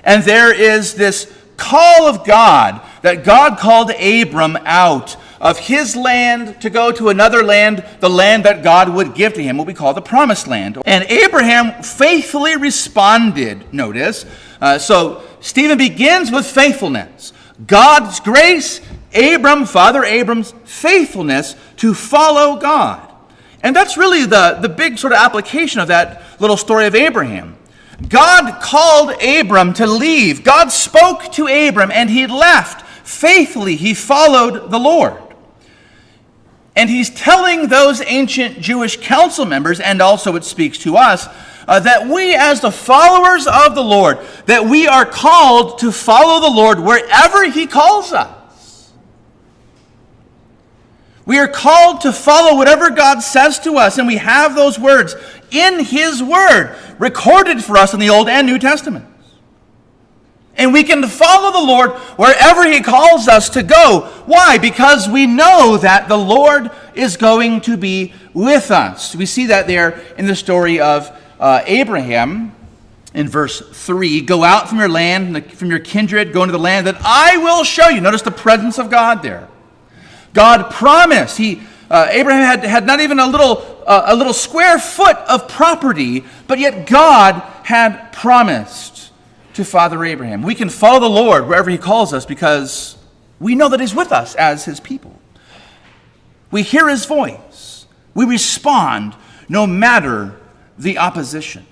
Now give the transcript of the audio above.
And there is this call of God, that God called Abram out of his land to go to another land, the land that God would give to him, what we call the Promised Land. And Abraham faithfully responded, notice. So Stephen begins with faithfulness. God's grace, Father Abram's faithfulness to follow God. And that's really the big sort of application of that little story of Abraham. God called Abram to leave. God spoke to Abram and he left. Faithfully, he followed the Lord. And he's telling those ancient Jewish council members, and also it speaks to us, that we as the followers of the Lord, that we are called to follow the Lord wherever he calls us. We are called to follow whatever God says to us, and we have those words in his word, recorded for us in the Old and New Testaments. And we can follow the Lord wherever he calls us to go. Why? Because we know that the Lord is going to be with us. We see that there in the story of Abraham in verse 3. Go out from your land, from your kindred, go into the land that I will show you. Notice the presence of God there. God promised. Abraham had not even a little square foot of property, but yet God had promised to Father Abraham. We can follow the Lord wherever he calls us because we know that he's with us as his people. We hear his voice. We respond no matter the opposition.